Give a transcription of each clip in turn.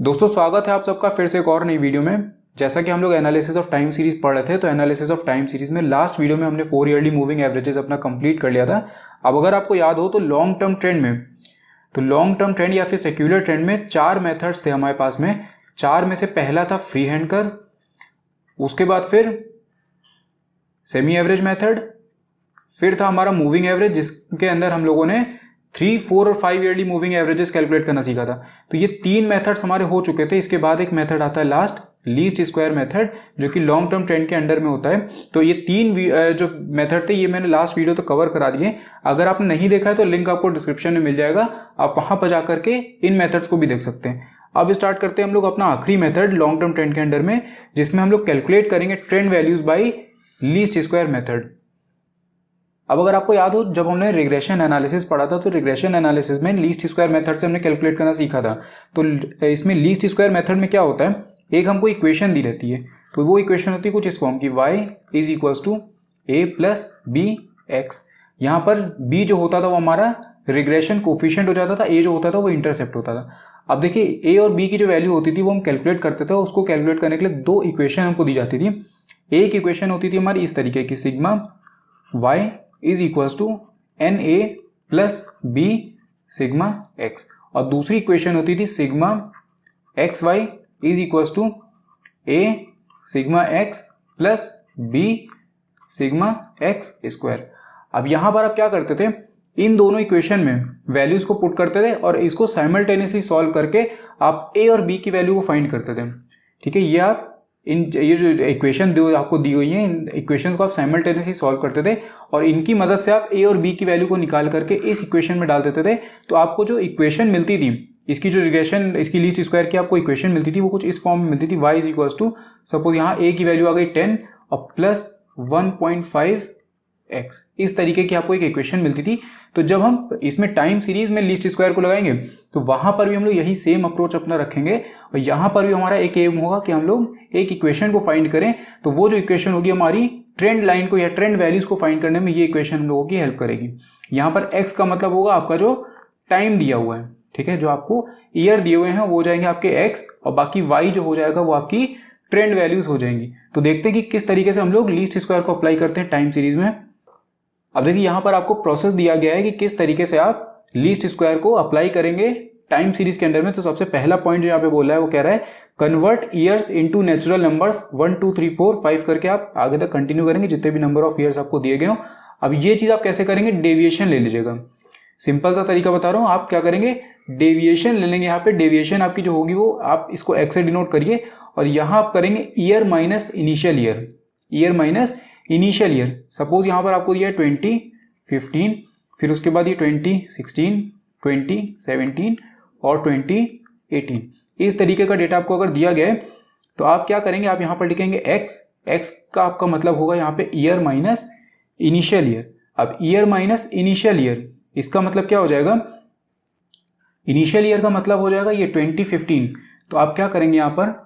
दोस्तों स्वागत है आप सबका फिर से एक और नई वीडियो में। जैसा कि हम लोग एनालिसिस ऑफ टाइम सीरीज पढ़ रहे थे, तो एनालिसिस ऑफ टाइम सीरीज में लास्ट वीडियो में हमने 4 ईयरली मूविंग एवरेजेस अपना कंप्लीट कर लिया था। अब अगर आपको याद हो तो लॉन्ग टर्म ट्रेंड या फिर सेक्युलर ट्रेंड में 4 मेथड्स थे हमारे पास में। 4 में से पहला था फ्री हैंड कर्व, उसके बाद फिर सेमी एवरेज मेथड, फिर था हमारा मूविंग एवरेज जिसके अंदर हम लोगों ने 3, 4 और 5 ईयरली मूविंग एवरेजेस कैलकुलेट करना सीखा था। तो ये 3 मेथड्स हमारे हो चुके थे। इसके बाद एक मेथड आता है लास्ट, लीस्ट स्क्वायर मेथड, जो कि लॉन्ग टर्म ट्रेंड के अंडर में होता है। तो ये 3 जो मेथड थे ये मैंने लास्ट वीडियो तो कवर करा दिए। अगर आपने नहीं देखा है तो लिंक आपको डिस्क्रिप्शन में मिल जाएगा, आप वहां पर जाकर के इन मेथड्स को भी देख सकते हैं। अब स्टार्ट करते हैं हम लोग अपना आखिरी मेथड लॉन्ग टर्म ट्रेंड के अंडर में, जिसमें हम लोग कैलकुलेट करेंगे trend values by least square method. अब अगर आपको याद हो जब हमने रिग्रेशन एनालिसिस पढ़ा था, तो रिग्रेशन एनालिसिस में लीस्ट स्क्वायर मेथड से हमने कैलकुलेट करना सीखा था। तो इसमें लीस्ट स्क्वायर मेथड में क्या होता है, एक हमको इक्वेशन दी रहती है, तो वो इक्वेशन होती है कुछ इस फॉर्म की, y is equals to a plus b x. यहाँ पर b जो होता था वो हमारा रिग्रेशन कोफिशिएंट हो जाता था, a जो होता था वो इंटरसेप्ट होता था। अब देखिए a और b की जो वैल्यू होती थी वो हम कैलकुलेट करते थे, उसको कैलकुलेट करने के लिए 2 इक्वेशन हमको दी जाती थी। एक इक्वेशन होती थी हमारी इस तरीके की, sigma y is equals to n a plus b sigma x, और दूसरी इक्वेशन होती थी sigma x Y is equals to a sigma x plus b sigma x square. अब यहां पर आप क्या करते थे, इन दोनों इक्वेशन में वैल्यूज को पुट करते थे और इसको साइमल्टेनियसली सॉल्व करके आप ए और बी की वैल्यू को फाइंड करते थे। ठीक है, ये आप ये जो इक्वेशन आपको दी हुई है, इन इक्वेशंस को आप साइमल्टेनियसली सॉल्व करते थे और इनकी मदद से आप ए और बी की वैल्यू को निकाल करके इस इक्वेशन में डाल देते थे। तो आपको जो इक्वेशन मिलती थी, इसकी जो रिग्रेशन, इसकी लीस्ट स्क्वायर की आपको इक्वेशन मिलती थी, वो कुछ इस फॉर्म में मिलती थी, y is equals to, suppose यहाँ a की वैल्यू आ गई 10 और प्लस 1.5x, इस तरीके की आपको एक इक्वेशन मिलती थी। तो जब हम इसमें टाइम सीरीज में लीस्ट स्क्वायर को लगाएंगे तो वहां पर भी हम लोग यही सेम अप्रोच अपना रखेंगे और यहां पर भी हमारा एक एम होगा कि हम लोग एक इक्वेशन को फाइंड करें। तो वो जो इक्वेशन होगी हमारी ट्रेंड लाइन को या ट्रेंड वैल्यूज को फाइंड करने में ये इक्वेशन हम लोगों की हेल्प करेगी। यहाँ पर x का मतलब होगा आपका जो टाइम दिया हुआ है, ठीक है, जो आपको ईयर दिए हुए हैं वो हो जाएंगे आपके x, और बाकी y जो हो जाएगा वो आपकी ट्रेंड वैल्यूज हो जाएंगी। तो देखते हैं कि किस तरीके से हम लोग लीस्ट स्क्वायर को अप्लाई करते हैं टाइम सीरीज में। अब देखिए यहाँ पर आपको प्रोसेस दिया गया है कि किस तरीके से आप लीस्ट स्क्वायर को अप्लाई करेंगे टाइम सीरीज के अंदर में। तो सबसे पहला पॉइंट जो यहाँ पे बोला है वो कह रहा है convert years into natural numbers 1 2 3 4 5 करके आप आगे तक कंटिन्यू करेंगे जितने भी नंबर ऑफ ईयर्स आपको दिए गए हो। अब ये चीज आप कैसे करेंगे, डेविएशन ले लीजिएगा। सिंपल सा तरीका बता रहा हूँ, आप क्या करेंगे, डेविएशन ले लेंगे। यहाँ पे डेविएशन आपकी जो होगी वो आप इसको एक्स से डिनोट करिए और यहाँ आप करेंगे year minus initial year, year minus initial year. Suppose यहाँ पर आपको दिया है 2015, फिर उसके बाद ये 2016, 2017 और 2018, इस तरीके का डेटा आपको अगर दिया गया है तो आप क्या करेंगे, आप यहाँ पर लिखेंगे x का आपका मतलब होगा यहाँ पे ईयर माइनस इनिशियल ईयर। अब ईयर माइनस इनिशियल ईयर, इसका मतलब क्या हो जाएगा, इनिशियल ईयर का मतलब हो जाएगा ये 2015। तो आप क्या करेंगे यहाँ पर,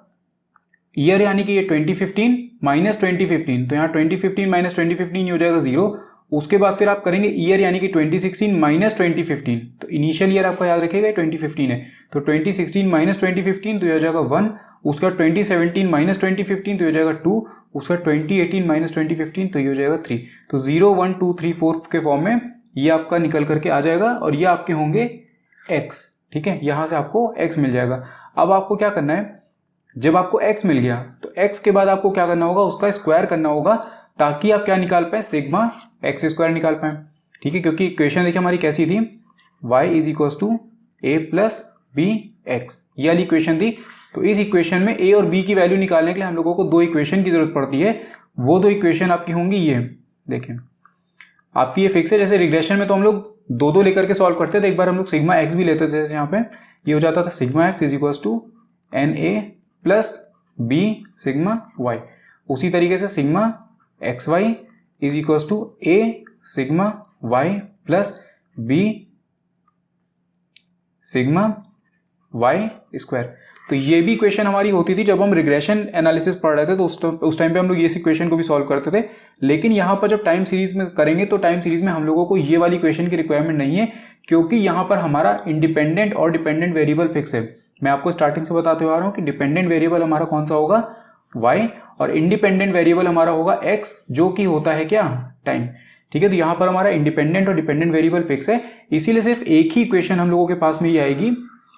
ईयर यानी कि ये 2015 माइनस 2015, तो यहाँ 2015 माइनस 2015 ये हो जाएगा 0। उसके बाद फिर आप करेंगे ईयर यानी कि 2016 माइनस 2015, तो इनिशियल ईयर आपका याद रखिएगा 2015 है, तो 2016 माइनस 2015 तो ये हो जाएगा 1। उसका 2017 माइनस 2015 तो ये हो जाएगा 2। उसका 2018 माइनस 2015 तो ये हो जाएगा 3। तो 0 1 2 3 4 के फॉर्म में ये आपका निकल करके आ जाएगा और ये आपके होंगे x। ठीक है, यहां से आपको x मिल जाएगा। अब आपको क्या करना है, जब आपको x मिल गया तो x के बाद आपको क्या करना होगा, उसका स्क्वायर करना होगा ताकि आप क्या निकाल पाए, सिग्मा एक्स स्क्वायर निकाल पाए। ठीक है, क्योंकि इक्वेशन देखिए हमारी कैसी थी, y is equals to a plus b x, ये वाली इक्वेशन थी। तो इस इक्वेशन में a और b की वैल्यू निकालने के लिए हम लोगों को 2 इक्वेशन की जरूरत पड़ती है। वो 2 इक्वेशन आपकी होंगी ये, देखें आपकी ये फिक्स है। जैसे रिग्रेशन में तो हम लोग 2 लेकर के सॉल्व करते थे, एक बार हम लोग सिग्मा एक्स भी लेते थे। जैसे यहाँ पे ये हो जाता था sigma x is equals to n a plus b sigma y. उसी तरीके से sigma x Y is equals to a sigma y plus b sigma y square. तो ये भी इक्वेशन हमारी होती थी जब हम रिग्रेशन एनालिसिस पढ़ रहे थे, तो उस टाइम पे हम लोग ये इक्वेशन को भी सॉल्व करते थे। लेकिन यहाँ पर जब टाइम सीरीज में करेंगे तो टाइम सीरीज में हम लोगों को ये वाली इक्वेशन की रिक्वायरमेंट नहीं है, क्योंकि यहाँ पर हमारा इंडिपेंडेंट और डिपेंडेंट वेरिएबल फिक्स है। मैं आपको स्टार्टिंग से बताते हुए आ रहा हूँ कि डिपेंडेंट वेरिएबल हमारा कौन सा होगा, y, और इंडिपेंडेंट वेरिएबल हमारा होगा x, जो कि होता है क्या, टाइम। ठीक है, तो यहाँ पर हमारा इंडिपेंडेंट और डिपेंडेंट वेरिएबल फिक्स है, इसीलिए सिर्फ एक ही इक्वेशन हम लोगों के पास में ही आएगी,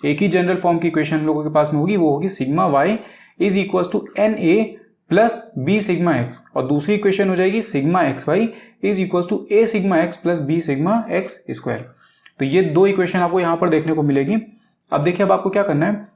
एक ही जनरल फॉर्म की इक्वेशन हम लोगों के पास में होगी, वो होगी sigma y is equal to n a plus b sigma x, और दूसरी इक्वेशन हो जाएगी sigma x Y is equal to a sigma x plus b sigma x square. तो ये दो इक्वेशन आपको यहाँ पर देखने को मिलेगी। अब देखिए, अब आपको क्या करना है,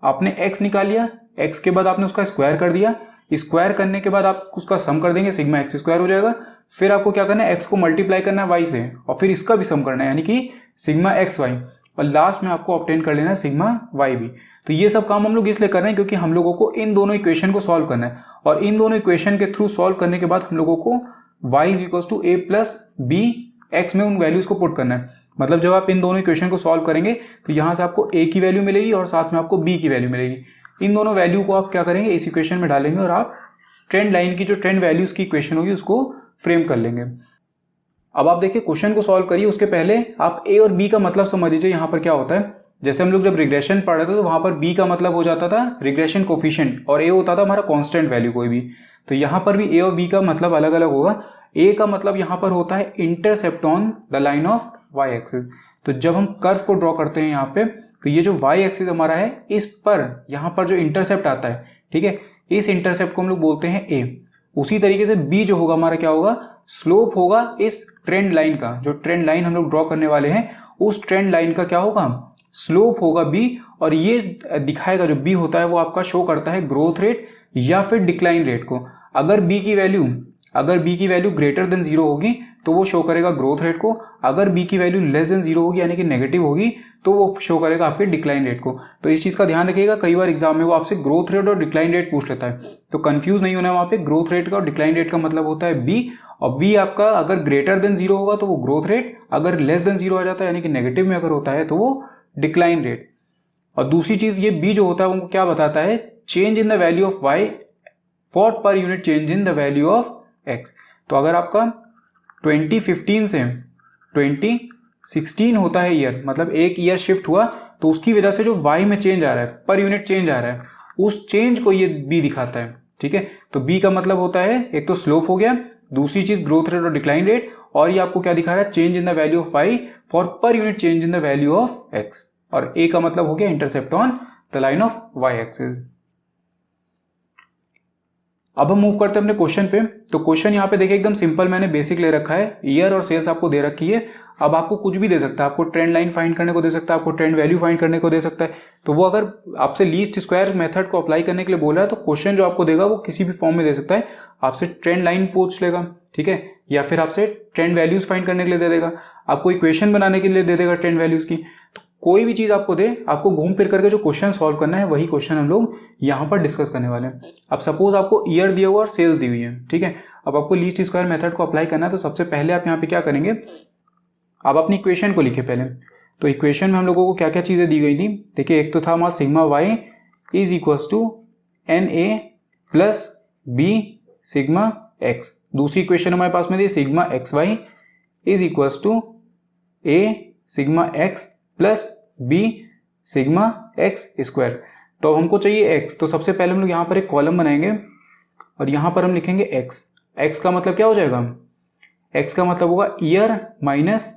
आपने x निकाल लिया, x के बाद आपने उसका स्क्वायर कर दिया, स्क्वायर करने के बाद आप उसका सम कर देंगे, सिग्मा एक्स स्क्वायर हो जाएगा। फिर आपको क्या करना है, x को मल्टीप्लाई करना है y से, और फिर इसका भी सम करना है, यानी कि सिग्मा एक्स वाई, और लास्ट में आपको ऑब्टेन कर लेना है सिग्मा वाई भी। तो ये सब काम हम लोग इसलिए कर रहे हैं क्योंकि हम लोगों को इन दोनों इक्वेशन को सॉल्व करना है, और इन दोनों इक्वेशन के थ्रू सॉल्व करने के बाद हम लोगों को y is equal to a plus b x में उन वैल्यूज को पुट करना है। मतलब जब आप इन दोनों इक्वेशन को सॉल्व करेंगे तो यहाँ से आपको a की वैल्यू मिलेगी और साथ में आपको b की वैल्यू मिलेगी। इन दोनों वैल्यू को आप क्या करेंगे, इस इक्वेशन में डालेंगे और आप ट्रेंड लाइन की जो ट्रेंड वैल्यूज की इक्वेशन होगी उसको फ्रेम कर लेंगे। अब आप देखिए, क्वेश्चन को सॉल्व करिए, उसके पहले आप a और b का मतलब समझ लीजिए। यहाँ पर क्या होता है, जैसे हम लोग जब रिग्रेशन पढ़ रहे थे तो वहां पर b का मतलब हो जाता था रिग्रेशन कोफिशिएंट, और a होता था हमारा कांस्टेंट वैल्यू कोई भी। तो यहाँ पर भी a और b का मतलब अलग अलग होगा। a का मतलब यहाँ पर होता है intercept on the line of y axis. तो जब हम कर्व को ड्रॉ करते हैं यहाँ पे, तो ये जो y एक्सिस हमारा है, इस पर यहाँ पर जो इंटरसेप्ट आता है, ठीक है, इस इंटरसेप्ट को हम लोग बोलते हैं a। उसी तरीके से b जो होगा हमारा क्या होगा, स्लोप होगा इस ट्रेंड लाइन का, जो ट्रेंड लाइन हम लोग ड्रॉ करने वाले हैं उस ट्रेंड लाइन का क्या होगा, स्लोप होगा b। और ये दिखाएगा, जो b होता है वो आपका शो करता है ग्रोथ रेट या फिर डिक्लाइन रेट को। अगर b की वैल्यू ग्रेटर देन 0 होगी तो वो शो करेगा ग्रोथ रेट को, अगर b की वैल्यू लेस देन 0 होगी यानी कि नेगेटिव होगी तो वो शो करेगा आपके डिक्लाइन रेट को। तो इस चीज का ध्यान रखिएगा, कई बार एग्जाम में वो आपसे ग्रोथ रेट और डिक्लाइन रेट पूछ लेता है, तो कंफ्यूज नहीं होना है। वहां पे ग्रोथ रेट का और डिक्लाइन रेट का मतलब होता है b, और b आपका अगर ग्रेटर देन 0 होगा तो वो ग्रोथ रेट, अगर लेस देन 0 आ जाता है यानी कि नेगेटिव में अगर होता है तो वो डिक्लाइन रेट। और दूसरी चीज, ये b जो होता है वो क्या बताता है, change in the value of y for per unit change in the value of x। तो अगर आपका 2015 से 2016 होता है ईयर, मतलब एक ईयर शिफ्ट हुआ, तो उसकी वजह से जो y में चेंज आ रहा है, पर यूनिट चेंज आ रहा है, उस चेंज को ये b दिखाता है। ठीक है, तो b का मतलब होता है, एक तो स्लोप हो गया, दूसरी चीज ग्रोथ रेट और डिक्लाइन रेट, और ये आपको क्या दिखा रहा है, change in the value of y for per unit change in the value of x। और a का मतलब हो गया intercept on the line of y axis. अब हम मूव करते हैं अपने क्वेश्चन पे। तो क्वेश्चन यहाँ पे देखिए एकदम सिंपल, मैंने बेसिक ले रखा है, ईयर और सेल्स आपको दे रखी है। अब आपको कुछ भी दे सकता है, आपको ट्रेंड लाइन फाइंड करने को दे सकता है, आपको ट्रेंड वैल्यू फाइंड करने को दे सकता है। तो वो अगर आपसे लीस्ट स्क्वायर मेथड को अप्लाई करने के लिए बोला है तो क्वेश्चन जो आपको देगा वो किसी भी फॉर्म में दे सकता है। आपसे ट्रेंड लाइन पूछ लेगा, ठीक है, या फिर आपसे ट्रेंड वैल्यूज फाइंड करने के लिए दे देगा, आपको इक्वेशन बनाने के लिए दे देगा ट्रेंड वैल्यूज की। तो कोई भी चीज आपको दे, आपको घूम फिर करके जो क्वेश्चन सॉल्व करना है वही क्वेश्चन हम लोग यहाँ पर डिस्कस करने वाले हैं। अब सपोज आपको ईयर दिया हुआ और सेल्स दी हुई है, ठीक है, अब आपको लीस्ट स्क्वायर मेथड को अप्लाई करना है। तो सबसे पहले आप यहाँ पे क्या करेंगे, आप अपनी इक्वेशन को लिखे पहले। तो इक्वेशन में हम लोगों को क्या क्या चीजें दी गई थी, देखिए, एक तो था हमारा sigma y is equals to n a plus b sigma x. दूसरी इक्वेशन हमारे पास में थी sigma x Y is equals to a sigma x plus b sigma x square. तो हमको चाहिए x, तो सबसे पहले हम लोग यहाँ पर एक कॉलम बनाएंगे और यहाँ पर हम लिखेंगे x। x का मतलब क्या हो जाएगा, x का मतलब होगा ईयर माइनस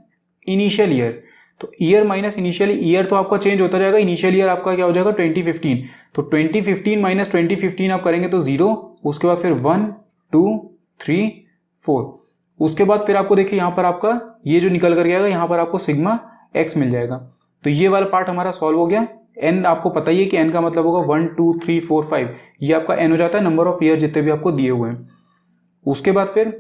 इनिशियल ईयर। तो ईयर माइनस इनिशियल ईयर तो आपका चेंज होता जाएगा, इनिशियल ईयर आपका क्या हो जाएगा 2015। तो 2015 माइनस 2015 आप करेंगे तो 0, उसके बाद फिर 1 2 3 4, उसके बाद फिर आपको देखिए यहाँ पर आपका ये जो निकल कर आएगा, यहाँ पर आपको सिग्मा x मिल जाएगा। तो ये वाला पार्ट हमारा सॉल्व हो गया। n आपको पता ही है कि n का मतलब होगा 1 2 3 4 5, ये आपका n हो जाता है नंबर ऑफ ईयर जितने भी आपको दिए हुए हैं। उसके बाद फिर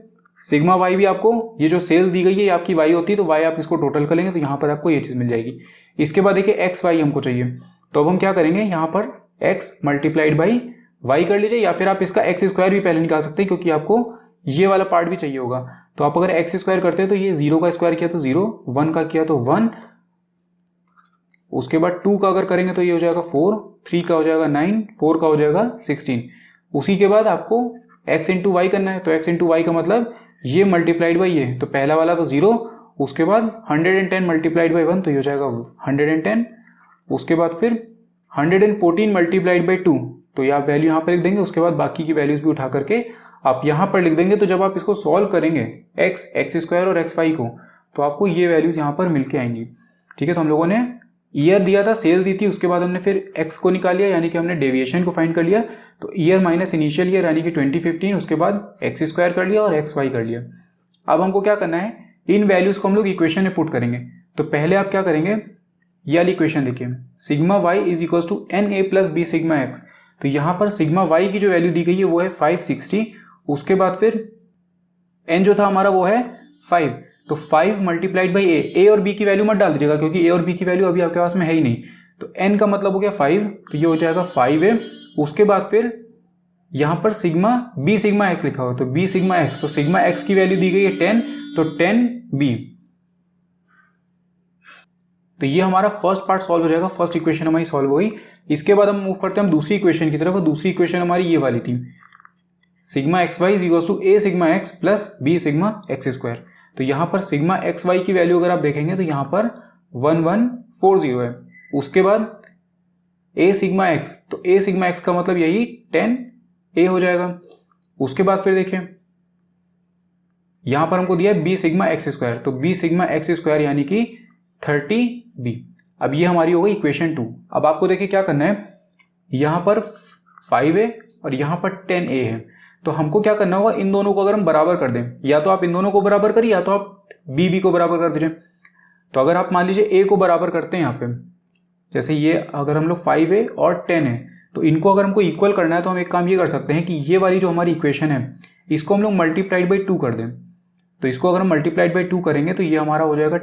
सिग्मा y भी आपको, ये जो सेल्स दी गई है ये आपकी y होती है, तो y आप इसको टोटल करेंगे तो यहाँ पर आपको ये चीज मिल जाएगी। इसके बाद देखिए x y हमको चाहिए, तो अब हम क्या करेंगे, यहाँ पर x मल्टीप्लाइड बाई y कर लीजिए, या फिर आप इसका x स्क्वायर भी पहले निकाल सकते हैं क्योंकि आपको ये वाला पार्ट भी चाहिए होगा। तो आप अगर x स्क्वायर करते हैं तो ये 0 का स्क्वायर किया तो 0, 1 का किया तो 1, उसके बाद 2 का अगर करेंगे तो ये हो जाएगा 4, 3 का हो जाएगा 9, 4 का हो जाएगा 16। उसी के बाद आपको x इंटू वाई करना है, तो x इंटू वाई का मतलब ये मल्टीप्लाइड बाई ये, तो पहला वाला तो 0, उसके बाद 110 मल्टीप्लाइड बाई 1 तो ये हो जाएगा 110, उसके बाद फिर 114 मल्टीप्लाइड बाई 2, तो ये आप वैल्यू यहाँ पर लिख देंगे, उसके बाद बाकी की वैल्यूज भी उठा करके आप यहाँ पर लिख देंगे। तो जब आप इसको सॉल्व करेंगे एक्स स्क्वायर और एक्स वाई को, तो आपको ये वैल्यूज यहाँ पर मिलके आएंगी। ठीक है, तो हम लोगों ने ईयर दिया था, सेल दी थी, उसके बाद हमने फिर एक्स को निकाल लिया, यानी कि हमने डेविएशन को फाइंड कर लिया। तो ईयर माइनस इनिशियल ईयर यानी कि 2015, उसके बाद एक्स स्क्वायर कर लिया और एक्स वाई कर लिया। अब हमको क्या करना है, इन वैल्यूज को हम लोग इक्वेशन में पुट करेंगे। तो पहले आप क्या करेंगे, ये वाली इक्वेशन देखिए, sigma y is equal to n a plus b sigma x. तो यहाँ पर सिग्मा वाई की जो वैल्यू दी गई है वो है 560, उसके बाद फिर एन जो था हमारा वो है 5, तो 5 मल्टीप्लाइड बाई ए और बी की वैल्यू मत डाल दीजिएगा क्योंकि ए और बी की वैल्यू अभी आपके पास में है ही नहीं। तो एन का मतलब हो गया 5, तो ये हो जाएगा 5a, उसके बाद फिर यहाँ पर सिग्मा बी सिग्मा एक्स लिखा हुआ, तो बी सिग्मा एक्स, तो सिग्मा एक्स की वैल्यू दी गई है 10, तो 10b। तो ये हमारा फर्स्ट पार्ट सॉल्व हो जाएगा, फर्स्ट इक्वेशन हमारी सॉल्व हो गई। इसके बाद हम मूव करते हैं हम दूसरी इक्वेशन की तरफ, और दूसरी इक्वेशन हमारी ये वाली थी, sigma x Y is equal to a sigma x plus b sigma x square. तो यहाँ पर सिग्मा एक्स वाई की वैल्यू अगर आप देखेंगे तो यहाँ पर 1140 है, उसके बाद ए सिग्मा एक्स, तो ए सिग्मा एक्स का मतलब यही 10a हो जाएगा। उसके बाद फिर देखिए यहाँ पर हमको दिया है बी सिग्मा एक्स स्क्वायर, तो बी सिग्मा एक्स स्क्वायर यानी कि 30b। अब ये हमारी हो गई इक्वेशन 2। अब आपको देखिए क्या करना है, यहाँ पर 5a और यहाँ पर 10a है, तो हमको क्या करना होगा, इन दोनों को अगर हम बराबर कर दें, या तो आप इन दोनों को बराबर करिए या तो आप बी को बराबर कर दीजिए। तो अगर आप मान लीजिए a को बराबर करते हैं यहाँ पे, जैसे ये अगर हम लोग 5a और 10 है, तो इनको अगर हमको इक्वल करना है तो हम एक काम ये कर सकते हैं कि ये वाली जो हमारी इक्वेशन है इसको हम लोग मल्टीप्लाइड बाई 2 कर दें। तो इसको अगर हम मल्टीप्लाइड बाई 2 करेंगे तो ये हमारा हो जाएगा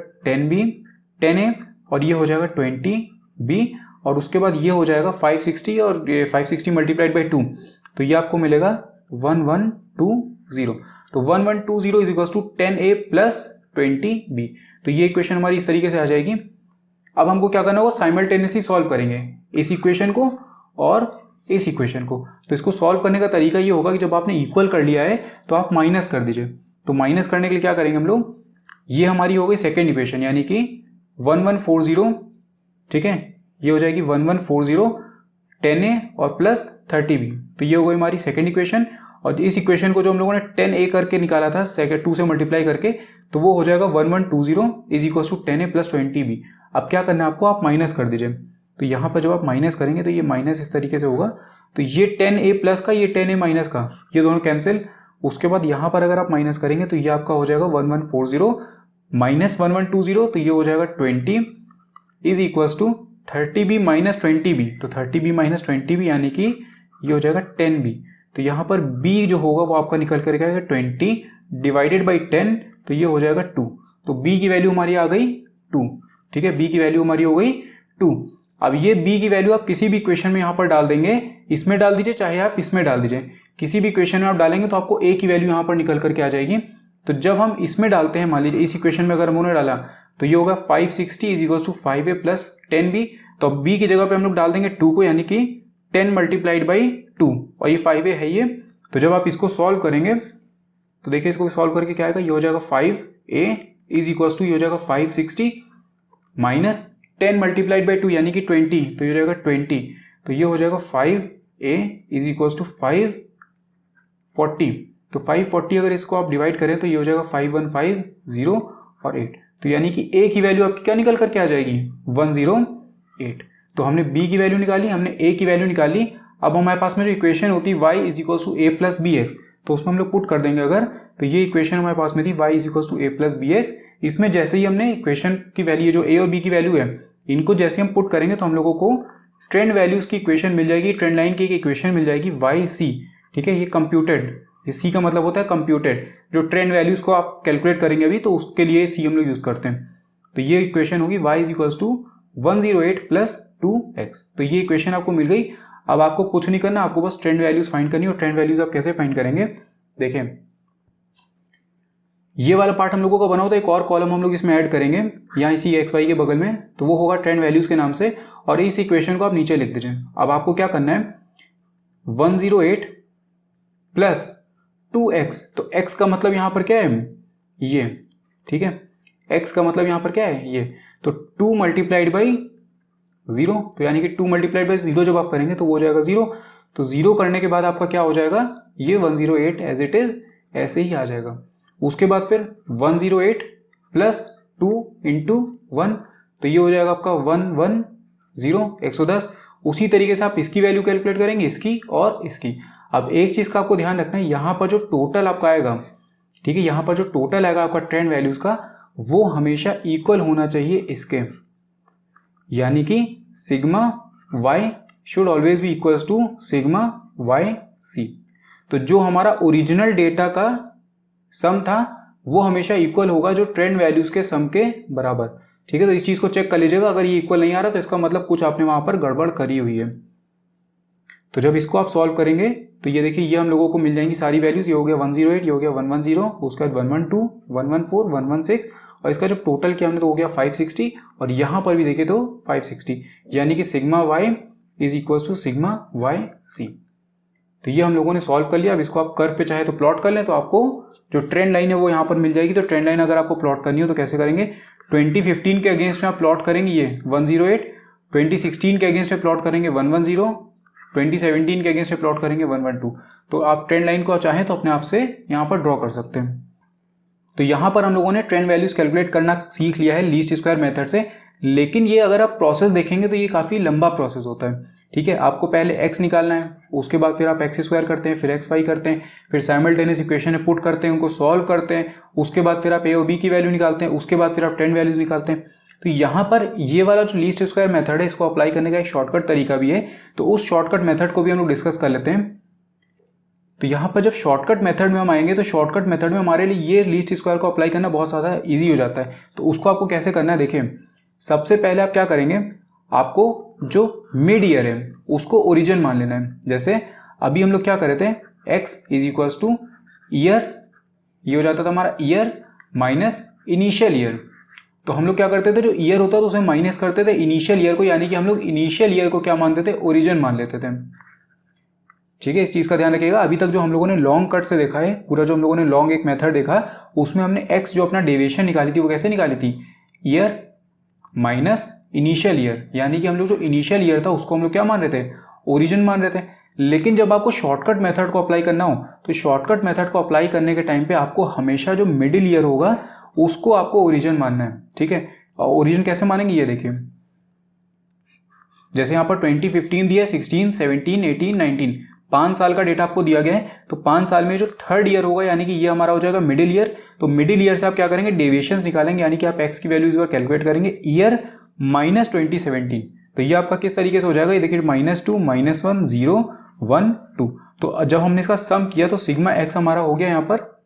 10a और ये हो जाएगा 20b, और उसके बाद ये हो जाएगा 560 और 560 मल्टीप्लाइड बाई 2, तो ये आपको मिलेगा 1120। तो 1120 is equal to 10a plus 20b। तो ये इक्वेशन हमारी इस तरीके से आ जाएगी। अब हमको क्या करना होगा, साइमल्टेनियसली सॉल्व करेंगे इस इक्वेशन को और इस इक्वेशन को। तो इसको सॉल्व करने का तरीका ये होगा कि जब आपने इक्वल कर लिया है तो आप माइनस कर दीजिए। तो माइनस करने के लिए क्या करेंगे हम लोग, ये हमारी हो गई सेकेंड इक्वेशन यानी कि 1140, ठीक है, ये हो जाएगी 1140 10a और प्लस 30b। तो ये हो गई हमारी सेकेंड इक्वेशन। और इस इक्वेशन को जो हम लोगों ने 10a करके निकाला था सेकेंड 2 से मल्टीप्लाई करके, तो वो हो जाएगा 1120 is equal to 10a plus 20b। अब क्या करना है आपको, आप माइनस कर दीजिए। तो यहाँ पर जब आप माइनस करेंगे तो ये माइनस इस तरीके से होगा, तो ये 10a प्लस का, ये 10a माइनस का, ये दोनों कैंसिल। उसके बाद यहाँ पर अगर आप माइनस करेंगे तो ये आपका हो जाएगा 1140 माइनस 1120, तो ये हो जाएगा 20 is equals to 30b minus 20b। तो 30b माइनस 20b यानी कि ये हो जाएगा 10b। तो यहाँ पर b जो होगा वो आपका निकल कर आएगा 20 डिवाइडेड बाई 10, तो ये हो जाएगा 2। तो b की वैल्यू हमारी आ गई 2, ठीक है, b की वैल्यू हमारी हो गई 2। अब ये b की वैल्यू आप किसी भी इक्वेशन में यहाँ पर डाल देंगे, इसमें डाल दीजिए चाहे आप इसमें डाल दीजिए, किसी भी इक्वेशन में आप डालेंगे तो आपको a की वैल्यू यहाँ पर निकल करके आ जाएगी। तो जब हम इसमें डालते हैं, मान लीजिए इस इक्वेशन में अगर हमने डाला तो ये होगा 560 is equal to 5a plus 10b। तो अब b की जगह पे हम लोग डाल देंगे 2 को, यानी कि 10 मल्टीप्लाइड बाई 2, और ये 5a है ये। तो जब आप इसको सॉल्व करेंगे तो देखिए इसको सॉल्व करके क्या आएगा, ये हो जाएगा 5a इज इक्वल टू, ये हो जाएगा 560 माइनस 10 मल्टीप्लाइड बाई 2 यानी कि 20, तो ये हो जाएगा 20, तो ये हो जाएगा 5a इज इक्वल टू 540। तो 540 अगर इसको आप डिवाइड करें तो ये हो जाएगा 5150 और 8, तो यानी कि a की वैल्यू आपकी क्या निकल करके आ जाएगी 108। तो हमने b की वैल्यू निकाली, हमने a की वैल्यू निकाली। अब हमारे पास में जो इक्वेशन होती है y is equal to a plus b x, तो उसमें हम लोग पुट कर देंगे अगर, तो ये इक्वेशन हमारे पास में थी y is equal to a plus b x. इसमें जैसे ही हमने इक्वेशन की वैल्यू जो a और b की वैल्यू है इनको जैसे हम पुट करेंगे तो हम लोगों को ट्रेंड वैल्यूज की इक्वेशन मिल जाएगी, ट्रेंड लाइन की एक इक्वेशन मिल जाएगी YC, ठीक है, ये कंप्यूटेड, ये C का मतलब होता है कंप्यूटेड, जो ट्रेंड वैल्यूज को आप कैलकुलेट करेंगे अभी तो उसके लिए C हम लोग यूज करते हैं। तो ये इक्वेशन होगी y is equal to 108 plus 2x। तो ये इक्वेशन आपको मिल गई। अब आपको कुछ नहीं करना, आपको बस ट्रेंड वैल्यूज फाइंड करनी है। और ट्रेंड वैल्यूज आप कैसे फाइंड करेंगे, देखें ये वाला पार्ट हम लोगों का बना होता है, एक और कॉलम हम लोग इसमें ऐड करेंगे यहाँ इसी एक्स वाई के बगल में, तो वो होगा ट्रेंड वैल्यूज के नाम से, और इस इक्वेशन को आप नीचे लिख दीजिए। अब आपको क्या करना है, 108 प्लस 2x, तो x का मतलब यहाँ पर क्या है ये, ठीक है, x का मतलब यहाँ पर क्या है ये, तो 2 मल्टीप्लाइड बाई 0, तो यानी कि 2 मल्टीप्लाइड बाई 0 जब आप करेंगे तो वो हो जाएगा 0। तो 0 करने के बाद आपका क्या हो जाएगा, ये 108 एज इट इज ऐसे ही आ जाएगा। उसके बाद फिर 108 प्लस 2 इंटू 1, तो ये हो जाएगा आपका 110 110। उसी तरीके से आप इसकी वैल्यू कैलकुलेट करेंगे, इसकी और इसकी। अब एक चीज़ का आपको ध्यान रखना है, यहाँ पर जो टोटल आपका आएगा, ठीक है, यहाँ पर जो टोटल आएगा आपका ट्रेंड वैल्यूज का, वो हमेशा इक्वल होना चाहिए इसके, यानी कि sigma y should always be equals to sigma y c. तो जो हमारा ओरिजिनल डेटा का सम था वो हमेशा इक्वल होगा जो ट्रेंड वैल्यूज के सम के बराबर, ठीक है। तो इस चीज को चेक कर लीजिएगा, अगर ये इक्वल नहीं आ रहा तो इसका मतलब कुछ आपने वहां पर गड़बड़ करी हुई है। तो जब इसको आप सॉल्व करेंगे तो ये देखिए, ये हम लोगों को मिल जाएंगी सारी वैल्यूज। ये हो गया 108, ये हो गया 110, उसके बाद 112, 114, 116, और इसका जब टोटल किया हमने तो हो गया 560, और यहाँ पर भी देखे तो 560, यानी कि sigma y is equal to sigma y c. तो ये हम लोगों ने सॉल्व कर लिया। अब इसको आप कर्व पे चाहे तो प्लॉट कर लें, तो आपको जो ट्रेंड लाइन है वो यहाँ पर मिल जाएगी। तो ट्रेंड लाइन अगर आपको प्लॉट करनी हो तो कैसे करेंगे, 2015 के अगेंस्ट में आप प्लॉट करेंगे ये 108, 2016 के अगेंस्ट में प्लॉट करेंगे 110, 2017 के अगेंस्ट में प्लॉट करेंगे 112। तो आप ट्रेंड लाइन को चाहें तो अपने आप से यहाँ पर ड्रॉ कर सकते हैं। तो यहाँ पर हम लोगों ने ट्रेंड वैल्यूज कैलकुलेट करना सीख लिया है लीस्ट स्क्वायर मेथड से, लेकिन ये अगर आप प्रोसेस देखेंगे तो ये काफ़ी लंबा प्रोसेस होता है, ठीक है। आपको पहले x निकालना है, उसके बाद फिर आप एक्स स्क्वायर करते हैं, फिर एक्स वाई करते हैं, फिर साइमल्टेनियस इक्वेशन में पुट करते हैं, उनको सॉल्व करते हैं, उसके बाद फिर आप a और b की वैल्यू निकालते हैं, उसके बाद फिर आप ट्रेंड वैल्यूज निकालते हैं। तो यहाँ पर ये वाला जो लीस्ट स्क्वायर मेथड है, इसको अप्लाई करने का एक शॉर्टकट तरीका भी है, तो उस शॉर्टकट मेथड को भी हम लोग डिस्कस कर लेते हैं। तो यहाँ पर जब शॉर्टकट मेथड में हम आएंगे तो शॉर्टकट मेथड में हमारे लिए ये लीस्ट स्क्वायर को अप्लाई करना बहुत ज़्यादा ईजी हो जाता है। तो उसको आपको कैसे करना है, देखिए सबसे पहले आप क्या करेंगे, आपको जो मिड ईयर है उसको ओरिजिन मान लेना है। जैसे अभी हम लोग क्या कर रहे थे, x is equals two year, ये हो जाता था हमारा ईयर माइनस इनिशियल ईयर। तो हम लोग क्या करते थे, जो ईयर होता था उसे माइनस करते थे इनिशियल ईयर को, यानी कि हम लोग इनिशियल ईयर को क्या मानते थे, ओरिजिन मान लेते थे, ठीक है। इस चीज़ का ध्यान रखिएगा। अभी तक जो हम लोगों ने लॉन्ग कट से देखा है, पूरा जो हम लोगों ने लॉन्ग एक मेथड देखा, उसमें हमने x जो अपना डेविएशन निकाली थी वो कैसे निकाली थी, ईयर माइनस इनिशियल ईयर, यानी कि हम लोग जो इनिशियल ईयर था उसको हम लोग क्या मान रहे थे, ओरिजिन मान रहे थे। लेकिन जब आपको शॉर्टकट मेथड को अप्लाई करना हो तो शॉर्टकट मेथड को अप्लाई करने के टाइम पे आपको हमेशा जो मिडिल ईयर होगा उसको आपको ओरिजिन मानना है, ठीक है। और ओरिजिन कैसे मानेंगे, ये देखिए, जैसे यहाँ पर 2015 दिया, 16, 17, 18, 19, 5 साल का डेटा आपको दिया गया है। तो 5 साल में जो थर्ड ईयर होगा, यानी कि ये हमारा हो जाएगा मिडिल ईयर। तो मिडिल ईयर से आप क्या करेंगे, डेविएशंस निकालेंगे, यानी कि आप एक्स की वैल्यू इस बार कैलकुलेट करेंगे ईयर माइनस 2017। तो ये आपका किस तरीके से हो जाएगा, ये देखिए -2, -1, 0, 1, 2। तो जब हमने इसका सम किया तो सिग्मा एक्स हमारा हो गया यहाँ पर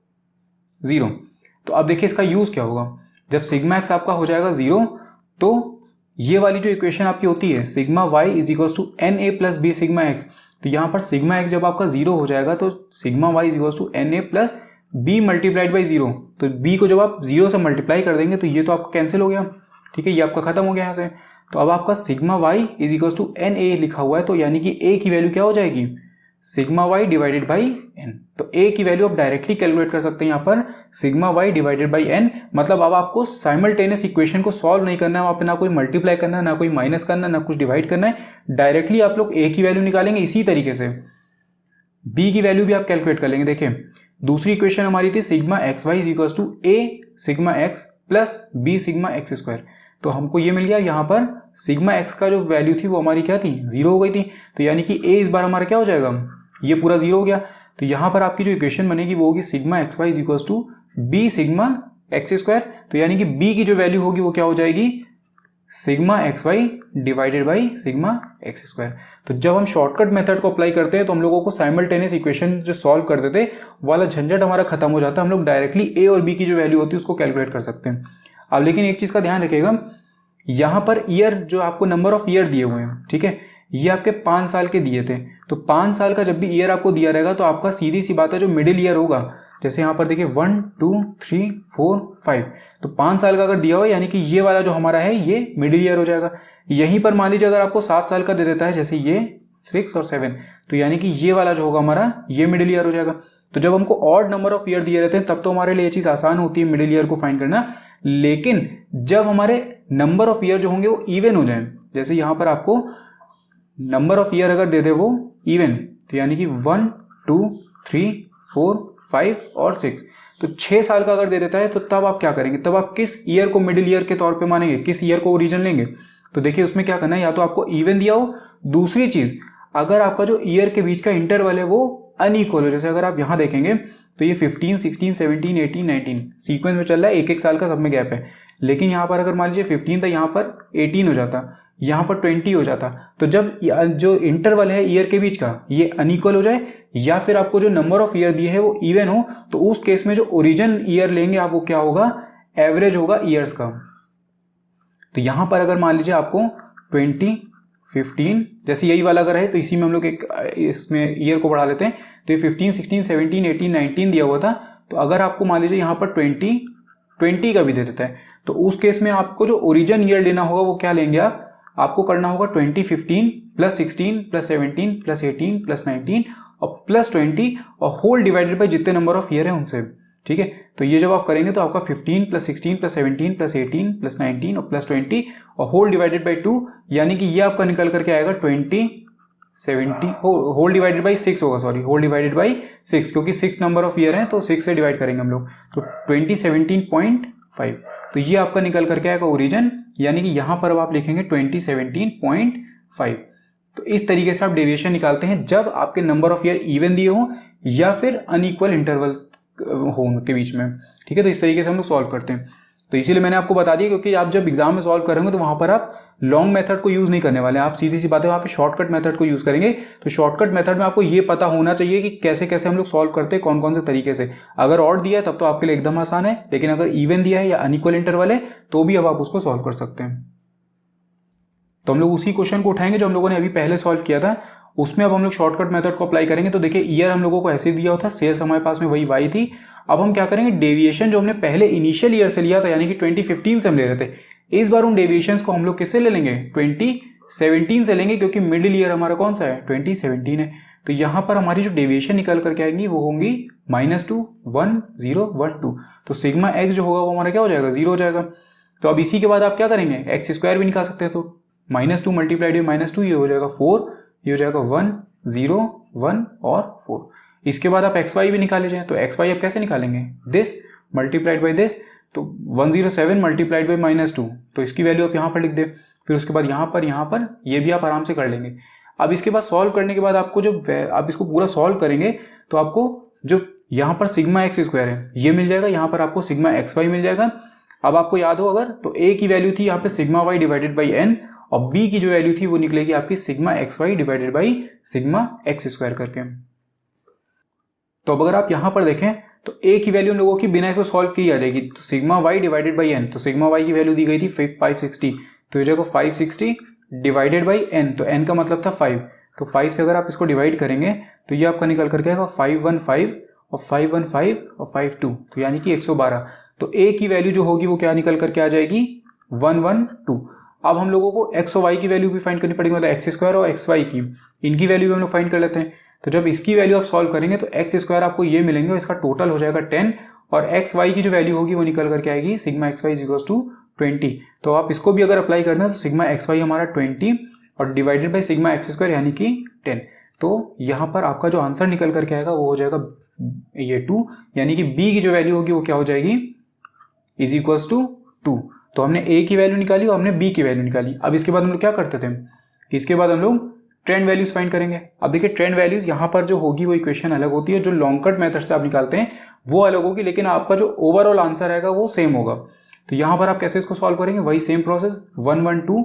0। तो अब देखिए इसका यूज क्या होगा, जब सिग्मा एक्स आपका हो जाएगा 0 तो ये वाली जो इक्वेशन आपकी होती है sigma y is equals to n a plus b sigma x, तो यहाँ पर सिग्मा एक्स जब आपका 0 हो जाएगा तो sigma y is equals to n a plus b multiplied by 0। तो b को जब आप 0 से मल्टीप्लाई कर देंगे तो ये तो आपका कैंसिल हो गया, ठीक है, ये आपका खत्म हो गया यहाँ से। तो अब आपका sigma y is equals to n a लिखा हुआ है, तो यानी कि a की वैल्यू क्या हो जाएगी, sigma Y divided by N. तो a की वैल्यू आप डायरेक्टली कैलकुलेट कर सकते हैं यहाँ पर sigma Y divided by N. मतलब अब आपको साइमल्टेनियस इक्वेशन को सॉल्व नहीं करना है, वहाँ पे ना कोई मल्टीप्लाई करना है, ना कोई माइनस करना है, ना कुछ डिवाइड करना है, डायरेक्टली आप लोग a की वैल्यू निकालेंगे। इसी तरीके से b की वैल्यू भी आप कैलकुलेट कर लेंगे। देखिए दूसरी इक्वेशन हमारी थी sigma x Y is equals to a sigma x plus b sigma x square. तो हमको ये मिल गया, यहाँ पर सिग्मा एक्स का जो वैल्यू थी वो हमारी क्या थी, 0 हो गई थी। तो यानी कि a इस बार हमारा क्या हो जाएगा, ये पूरा 0 हो गया। तो यहाँ पर आपकी जो इक्वेशन बनेगी वो होगी sigma x Y is equals to b sigma x square. तो यानी कि b की जो वैल्यू होगी वो क्या हो जाएगी, sigma x Y divided by sigma x square. तो जब हम शॉर्टकट मेथड को अप्लाई करते हैं तो हम लोगों को साइमल्टेनियस इक्वेशन जो सॉल्व करते थे वाला झंझट हमारा खत्म हो जाता है, हम लोग डायरेक्टली a और b की जो वैल्यू होती है उसको कैलकुलेट कर सकते हैं। अब लेकिन एक चीज का ध्यान रखिएगा, यहाँ पर ईयर जो आपको नंबर ऑफ ईयर दिए हुए हैं, ठीक है, ये आपके 5 साल के दिए थे। तो 5 साल का जब भी ईयर आपको दिया रहेगा तो आपका सीधी सी बात है जो मिडिल ईयर होगा, जैसे यहाँ पर देखिए 1, 2, 3, 4, 5, तो 5 साल का अगर दिया हुआ यानी कि ये वाला जो हमारा है ये मिडिल ईयर हो जाएगा। यहीं पर मान लीजिए अगर आपको 7 साल का दे देता है, जैसे ये 6 और 7, तो यानी कि ये वाला जो होगा हमारा ये मिडिल ईयर हो जाएगा। तो जब हमको ऑड नंबर ऑफ ईयर दिए रहते हैं तब तो हमारे लिए ये चीज़ आसान होती है मिडिल ईयर को फाइंड करना, लेकिन जब हमारे नंबर ऑफ ईयर जो होंगे वो इवन हो जाए, जैसे यहाँ पर आपको नंबर ऑफ ईयर अगर दे दे वो इवन, तो यानी कि 1 2 3 4 5 और 6, तो 6 साल का अगर दे देता है तो तब आप क्या करेंगे, तब आप किस ईयर को मिडिल ईयर के तौर पे मानेंगे, किस ईयर को ओरिजिन लेंगे। तो देखिए उसमें क्या करना है, या तो आपको इवन दिया हो, दूसरी चीज अगर आपका जो ईयर के बीच का इंटरवल है वो अनइक्वल हो, जैसे अगर आप यहाँ देखेंगे तो ये 15 16 17 18 19 सीक्वेंस में चल रहा है, एक एक साल का सब में गैप है, लेकिन यहाँ पर अगर मान लीजिए 15 था, यहाँ पर 18 हो जाता, यहाँ पर 20 हो जाता, तो जब जो इंटरवल है ईयर के बीच का ये अनइक्वल हो जाए या फिर आपको जो नंबर ऑफ ईयर दिए है वो इवन हो, तो उस केस में जो ओरिजिन ईयर लेंगे आप वो क्या होगा, एवरेज होगा ईयर्स का। तो यहाँ पर अगर मान लीजिए आपको 20 15 जैसे यही वाला अगर है तो इसी में हम लोग एक इसमें ईयर को बढ़ा लेते हैं, तो ये 15 16 17 18 19 दिया हुआ था, तो अगर आपको मान लीजिए यहाँ पर 20 का भी दे देता है, तो उस केस में आपको जो ओरिजिन ईयर लेना होगा वो क्या लेंगे आपको करना होगा 2015 प्लस 16 प्लस 17 प्लस 18 प्लस 19 और प्लस 20 और होल डिवाइडेड बाई जितने नंबर ऑफ ईयर है उनसे, ठीक है। तो ये जब आप करेंगे तो आपका 15 प्लस 16 प्लस 17 प्लस 18 प्लस 19 और प्लस 20 और होल डिवाइडेड बाई 2, यानी कि ये आपका निकल करके आएगा 70 होल डिवाइडेड बाई 6 होगा, सॉरी होल डिवाइडेड बाई 6, क्योंकि 6 नंबर ऑफ ईयर है तो 6 से डिवाइड करेंगे हम लोग, तो 2017.5, तो ये आपका निकल करके आएगा ओरिजिन, यानी कि यहाँ पर अब आप लिखेंगे 2017.5। तो इस तरीके से आप डेविएशन निकालते हैं जब आपके नंबर ऑफ ईयर इवन दिए हो या फिर अनइक्वल इंटरवल हो उनके बीच में, ठीक है। तो इस तरीके से हम लोग सॉल्व करते हैं। तो इसीलिए मैंने आपको बता दिया, क्योंकि आप जब एग्जाम में सॉल्व करेंगे तो वहां पर आप लॉन्ग मेथड को यूज नहीं करने वाले, आप सीधी सी बात है वहां पे शॉर्टकट मेथड को यूज करेंगे। तो शॉर्टकट मेथड में आपको ये पता होना चाहिए कि कैसे कैसे हम लोग सॉल्व करते हैं, कौन कौन से तरीके से। अगर ऑड दिया है तब तो आपके लिए एकदम आसान है, लेकिन अगर इवन दिया है या अनइक्वल इंटरवल है तो भी अब आप उसको सॉल्व कर सकते हैं। तो हम लोग उसी क्वेश्चन को उठाएंगे जो हम लोगों ने अभी पहले सॉल्व किया था, उसमें अब हम लोग शॉर्टकट मेथड को अप्लाई करेंगे। तो देखिए ईयर हम लोगों को ऐसे दिया हुआ था, सेल्स हमारे पास में वही वाई थी। अब हम क्या करेंगे, डेविएशन जो हमने पहले इनिशियल ईयर से लिया था यानी कि 2015 से हम ले रहे थे, इस बार उन डेविएशंस को हम लोग किससे ले लेंगे, 2017 से लेंगे, क्योंकि मिडिल ईयर हमारा कौन सा है, 2017 है। तो यहां पर हमारी जो डेविएशन निकल करके आएंगी वो होंगी -2 1 0 1 2। तो सिग्मा एक्स जो होगा वो हमारा क्या हो जाएगा, 0 हो जाएगा। तो अब इसी के बाद आप क्या करेंगे, एक्स स्क्वायर भी निकाल सकते हैं। तो -2 मल्टीप्लाइड बाई -2 ये हो जाएगा 4, ये हो जाएगा 1 0 1 और 4। इसके बाद आप एक्स वाई भी निकाले जाए, तो एक्स वाई आप कैसे निकालेंगे, दिस मल्टीप्लाइड बाई दिस, तो 107 मल्टीप्लाइड बाई -2, तो इसकी वैल्यू आप यहाँ पर लिख दे। फिर उसके बाद यहाँ पर ये भी आप आराम से कर लेंगे। अब इसके बाद सॉल्व करने के बाद आपको जब आप इसको पूरा सॉल्व करेंगे तो आपको जो यहाँ पर सिग्मा एक्स स्क्वायर है ये मिल जाएगा, यहाँ पर आपको सिग्मा एक्स वाई मिल जाएगा। अब आपको याद हो अगर, तो ए की वैल्यू थी यहाँ पे sigma Y divided by N, और बी की जो वैल्यू थी वो निकलेगी आपकी sigma x Y divided by sigma x square करके। तो अब अगर आप यहां पर देखें तो ए की वैल्यू लोगों की बिना इसको सॉल्व की आ जाएगी, तो sigma Y divided by N, तो सिग्मा वाई की वैल्यू दी गई थी 560, तो ये जाएगा 560 डिवाइडेड बाई एन, तो एन का मतलब था 5, तो 5 से अगर आप इसको डिवाइड करेंगे तो ये आपका निकल करके आएगा 515 और 515 और 52, तो यानी कि 112। तो ए की वैल्यू जो होगी वो क्या निकल करके आ जाएगी 112। अब हम लोगों को एक्स और वाई की वैल्यू भी फाइंड करनी पड़ेगी, मतलब एक्स स्क्वायर और एक्स वाई की, इनकी वैल्यू भी हम लोग फाइंड कर लेते हैं। तो जब इसकी वैल्यू आप सॉल्व करेंगे तो एक्स स्क्वायर आपको ये मिलेंगे और इसका टोटल हो जाएगा 10, और एक्स वाई की जो वैल्यू होगी वो निकल करके आएगी sigma x Y equals to 20। तो आप इसको भी अगर अप्लाई करना है तो सिग्मा एक्स वाई हमारा 20 और divided by sigma x square यानी कि 10। तो यहाँ पर आपका जो आंसर निकल करके आएगा वो हो जाएगा ये 2, यानी कि बी की जो वैल्यू होगी वो क्या हो जाएगी, इज इक्वल्स टू 2। तो हमने ए की वैल्यू निकाली और हमने बी की वैल्यू निकाली। अब इसके बाद हम लोग क्या करते थे, इसके बाद हम लोग ट्रेंड वैल्यूज फाइंड करेंगे। अब देखिए ट्रेंड वैल्यूज यहाँ पर जो होगी वो इक्वेशन अलग होती है, जो लॉन्ग कट मेथड से आप निकालते हैं वो अलग होगी, लेकिन आपका जो ओवरऑल आंसर आएगा वो सेम होगा। तो यहाँ पर आप कैसे इसको सॉल्व करेंगे, वही same process, 112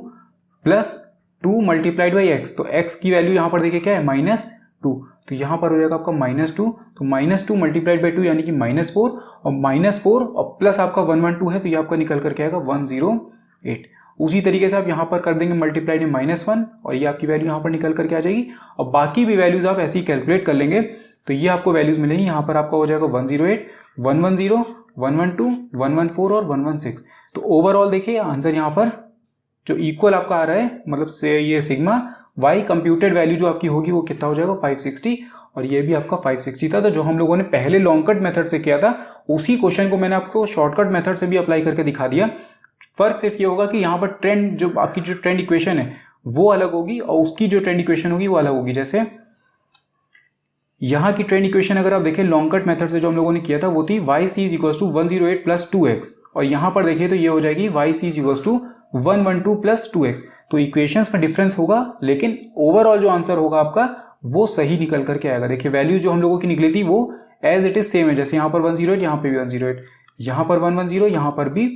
plus 2 multiplied by x, तो एक्स की वैल्यू यहाँ पर देखिए क्या है -2, तो यहाँ पर हो जाएगा आपका -2, तो -2 मल्टीप्लाइड बाई 2 यानी कि -4, और -4 और प्लस आपका 112 है तो ये आपका निकल करके आएगा 108। उसी तरीके से आप यहाँ पर कर देंगे मल्टीप्लाइड में -1 और ये आपकी वैल्यू यहाँ पर निकल करके आ जाएगी, और बाकी भी वैल्यूज आप ऐसे ही कैलकुलेट कर लेंगे तो ये आपको वैल्यूज मिलेंगी। यहाँ पर आपका हो जाएगा 108, 110, 112, 114 और 116। तो ओवरऑल देखिए आंसर यहाँ पर जो इक्वल आपका आ रहा है, मतलब से ये सिग्मा वाई कंप्यूटेड वैल्यू जो आपकी होगी वो कितना हो जाएगा 560, और ये भी आपका 560 था। तो जो हम लोगों ने पहले लॉन्ग कट मेथड से किया था उसी क्वेश्चन को मैंने आपको शॉर्टकट मेथड से भी अप्लाई करके दिखा दिया। फर्क सिर्फ ये होगा कि यहाँ पर ट्रेंड, जो आपकी जो ट्रेंड इक्वेशन है वो अलग होगी और उसकी जो ट्रेंड इक्वेशन होगी वो अलग होगी। जैसे यहाँ की ट्रेंड इक्वेशन अगर आप देखें लॉन्ग कट मेथड से जो हम लोगों ने किया था वो थी yc is equal to 108 plus 2x, और यहाँ पर देखिए तो ये हो जाएगी yc is equal to 112 plus 2x। तो इक्वेशंस में डिफरेंस होगा लेकिन ओवरऑल जो आंसर होगा आपका वो सही निकल करके आएगा। देखिए वैल्यू जो हम लोगों की निकली थी वो एज इट इज सेम है, जैसे यहाँ पर 108, यहाँ पे भी 108, यहाँ पर 110, यहाँ पर भी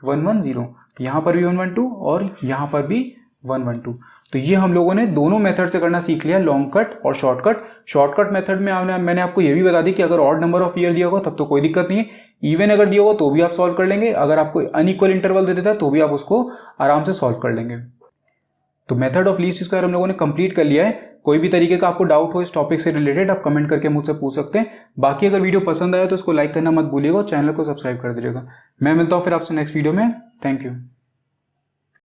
110, यहाँ पर भी 112 और यहाँ पर भी 112। तो ये हम लोगों ने दोनों मेथड से करना सीख लिया, लॉन्ग कट और शॉर्टकट। शॉर्टकट मेथड में मैंने आपको ये भी बता दी कि अगर ऑड नंबर ऑफ ईयर दिया होगा तब तो कोई दिक्कत नहीं है, इवन अगर दिया होगा तो भी आप सॉल्व कर लेंगे, अगर आपको अनइक्वल इंटरवल दे देता है तो भी आप उसको आराम से सॉल्व कर लेंगे। तो मेथड ऑफ लीस्ट स्क्वायर हम लोगों ने कंप्लीट कर लिया है। कोई भी तरीके का आपको डाउट हो इस टॉपिक से रिलेटेड आप कमेंट करके मुझसे पूछ सकते हैं। बाकी अगर वीडियो पसंद आया तो इसको लाइक करना मत भूलिएगा और चैनल को सब्सक्राइब कर दीजिएगा। मैं मिलता हूँ फिर आपसे नेक्स्ट वीडियो में। Thank you.